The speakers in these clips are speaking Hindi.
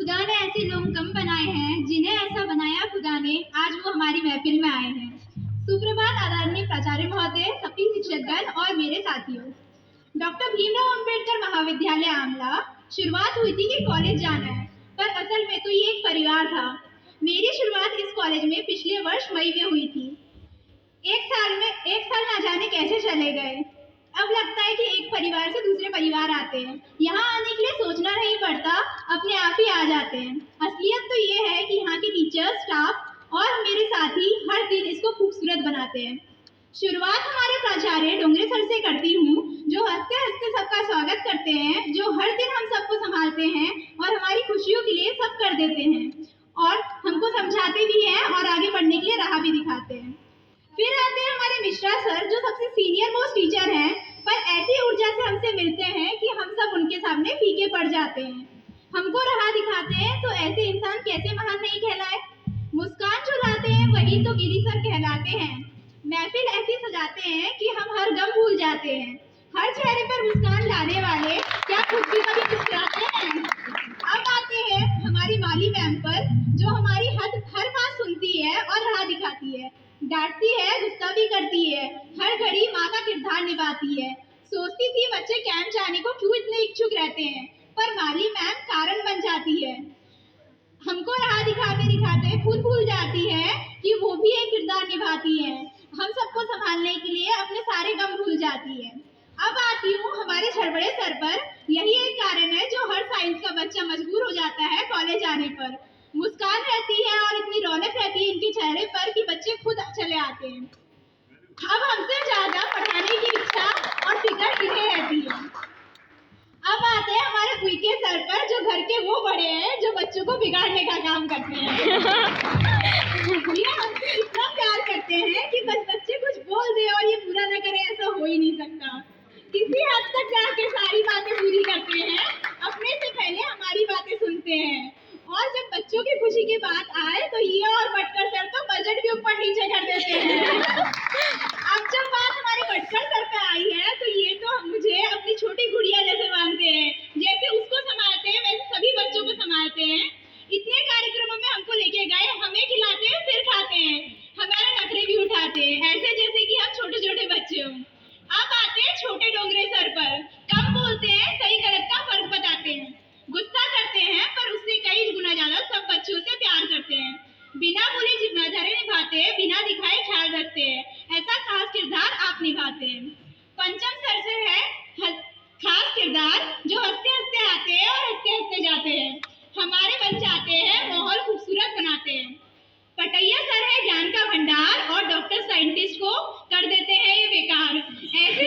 खुदा ने ऐसे लोग कम बनाए हैं जिन्हें ऐसा बनाया खुदा ने, आज वो हमारी महफिल में आए हैं। सुप्रभात आदरणीय प्राचार्य महोदय, सभी शिक्षकगण और मेरे साथियों। डॉक्टर भीमराव अंबेडकर महाविद्यालय आमला शुरुआत हुई थी कि कॉलेज जाना है, पर असल में तो ये एक परिवार था। मेरी शुरुआत इस कॉलेज में पिछले वर्ष मई में हुई थी। एक साल ना जाने कैसे चले गए। अब लगता है कि एक परिवार से दूसरे परिवार आते हैं, यहाँ आने के लिए सोचना नहीं पड़ता, अपने आप ही आ जाते हैं। असलियत तो ये है कि यहाँ के टीचर्स, स्टाफ और मेरे साथी हर दिन इसको खूबसूरत बनाते हैं। शुरुआत हमारे प्राचार्य डोंगरे सर से करती हूँ, जो हंसते हंसते सबका स्वागत करते हैं, जो हर दिन हम सबको संभालते हैं और हमारी खुशियों के लिए सब कर देते हैं और हमको समझाते भी हैं और आगे बढ़ने के लिए राह भी दिखाते हैं। फिर आते हैं हमारे मिश्रा सर, जो सबसे सीनियर मोस्ट टीचर हैं, पर ऐसी ऊर्जा से हमसे मिलते हैं कि हम सब उनके सामने फीके पड़ जाते हैं। हमको राह दिखाते हैं, तो ऐसे इंसान कैसे महान नहीं कहलाए। मुस्कान जो लाते हैं वही तो गिरी सर कहलाते हैं। महफिल ऐसी सजाते हैं कि हम हर गम भूल जाते हैं। हर चेहरे पर मुस्कान लाने वाले क्या खुद भी कभी मुस्कुराते हैं। अब आते हैं हमारी माली मैम पर, जो हमारी हर बात सुनती है और राह दिखाती है, डांटती है, गुस्सा भी करती है, हर घड़ी माँ का किरदार निभाती है। सोचती थी बच्चे कैंप जाने को क्यों इतने इच्छुक रहते हैं, पर माली मैम कारण बन जाती है। हमको राह दिखाते दिखाते खुद भूल जाती है कि वो भी एक किरदार निभाती है। हम सबको संभालने के लिए अपने सारे गम भूल जाती है। अब आती हूँ हमारे छड़बड़े सर पर। यही एक कारण है जो हर साइंस का बच्चा मजबूर हो जाता है कॉलेज आने पर। मुस्कान रहती है और इतनी रौनक रहती है इनके चेहरे पर कि बच्चे खुद चले आते हैं। अब हमसे ज्यादा पढ़ाने की इच्छा और फिक्र इन्हें रहती है। अब आते हैं हमारे भूखे सर पर, जो घर के वो बड़े हैं जो बच्चों को बिगाड़ने का काम करते हैं। ये हमसे इतना प्यार करते हैं कि बस बच्चे कुछ बोल दे और ये पूरा न करे, ऐसा हो ही नहीं सकता। किसी हद तक जाके सारी बातें पूरी करते हैं, अपने से पहले हमारी बातें सुनते हैं। और जब बच्चों की खुशी की बात आए तो ये और भटकर सर तो बजट भी ऊपर नीचे कर देते हैं। अब जब बात हमारे भटकर सर पे आई है तो ये तो मुझे अपनी छोटी गुड़िया जैसे मानते हैं। जैसे उसको संभालते हैं वैसे सभी बच्चों को संभालते हैं। इतने कार्यक्रमों में हमको लेके गए, हमें खिलाते हैं फिर खाते हैं, हमारे नखरे भी उठाते हैं, ऐसे जैसे कि हम छोटे छोटे बच्चे हों। अब आते हैं छोटे डोंगरे सर पर। कम बोलते हैं, सही गलत का फर्क बताते हैं, गुस्सा करते हैं पर उससे कई गुना ज्यादा सब बच्चों से प्यार करते हैं। बिना बोले जिम्मेदारी निभाते हैं, बिना दिखाए ख्याल रखते हैं। ऐसा खास किरदार आप निभाते हैं। पंचम सर से है खास किरदार, जो हंसते हंसते आते हैं और हंसते हंसते जाते हैं, हमारे बन जाते हैं, माहौल खूबसूरत बनाते हैं। पटैया सर है ज्ञान का भंडार और डॉक्टर साइंटिस्ट को कर देते हैं ये बेकार। ऐसे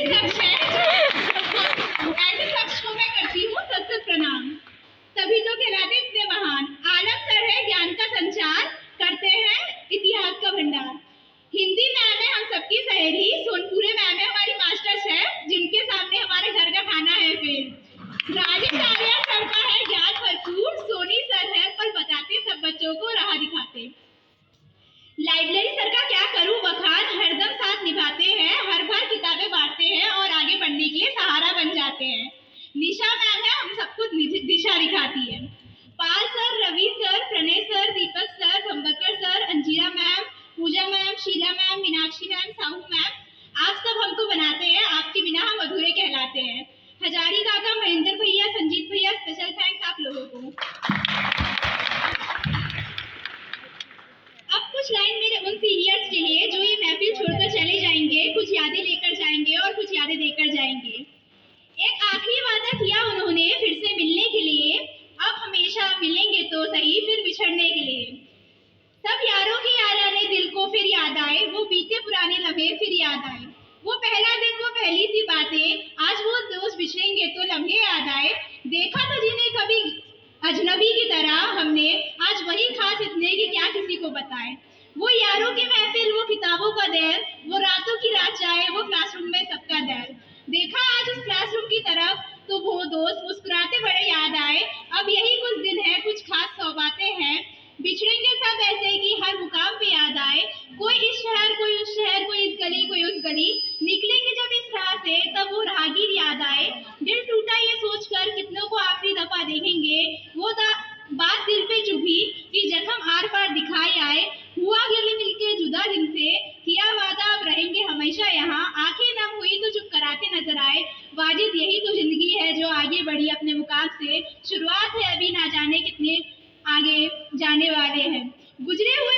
शख्स को मैं करती हूँ सत सत प्रणाम, तभी तो कहलाते इतने महान। आलम सर है ज्ञान का संचार, करते हैं इतिहास का भंडार। हिंदी मैम है हम सबकी सहेली, सोनपुरे मैम है हमारी मास्टर शेफ, जिनके सामने हमारे घर का खाना है फिर। राजेश आर्या सर का है ज्ञान भरपूर, सोनी सर है पल बताते, सब बच्चों को राह दिखाते। लाइब्रेरी सर का क्या करूं बखान, हरदम साथ निभाते हैं, हर बार किताबें बांटते हैं और आगे बढ़ने के लिए सहारा बन जाते हैं। निशा मैम है हम सबको दिशा दिखाती है। Pal sir, Ravi sir, Pranay sir, Deepak sir, Bhambarkar sir, Anjira ma'am, Pooja ma'am, Sheela ma'am, Meenakshi ma'am, Sahu ma'am, आप सब हमको बनाते हैं, आपके बिना हम अधूरे कहलाते हैं। हजारी काका, महेंद्र भैया, संजीत भैया, स्पेशल थैंक्स आप लोगों को। अब कुछ लाइन मेरे उन सीनियर्स के लिए जो ये महफिल छोड़कर चले जाएंगे, कुछ यादें लेकर जाएंगे और कुछ यादें देकर जाएंगे। एक आखिरी वादा किया उन्होंने फिर से मिलने के लिए, अब हमेशा मिलेंगे तो सही फिर बिछड़ने के लिए। सब यारों की याद आने दिल को फिर याद आए, वो बीते पुराने लम्हे फिर याद आए। वो पहला दिन, वो पहली सी बातें, आज वो दोस्त बिछड़ेंगे तो लम्हे याद आए। देखा तो जिन्हें कभी अजनबी की तरह हमने, आज वही खास इतने कि क्या किसी को बताए। वो यारों की महफिल, वो किताबों का दैर, वो रातों की रात चाहे, वो क्लासरूम में सबका दैर। देखा आज उस क्लासरूम की तरफ तो वो दोस्त मुस्कुराते बड़े याद आए। अब यही कुछ दिन है, कुछ खास सौगातें हैं, बिछड़ेंगे सब ऐसे कि हर मुकाम पे याद आए। कोई इस शहर, कोई उस शहर, कोई इस गली, कोई उस गली, निकलेंगे जब इस राह से तब वो राहगीर याद आए। दिल टूटा ये सोचकर कितनों को आखिरी दफा देखेंगे, वो बात दिल आगे बढ़ी अपने मुकाम से। शुरुआत है, अभी ना जाने कितने आगे जाने वाले हैं। गुजरे हुए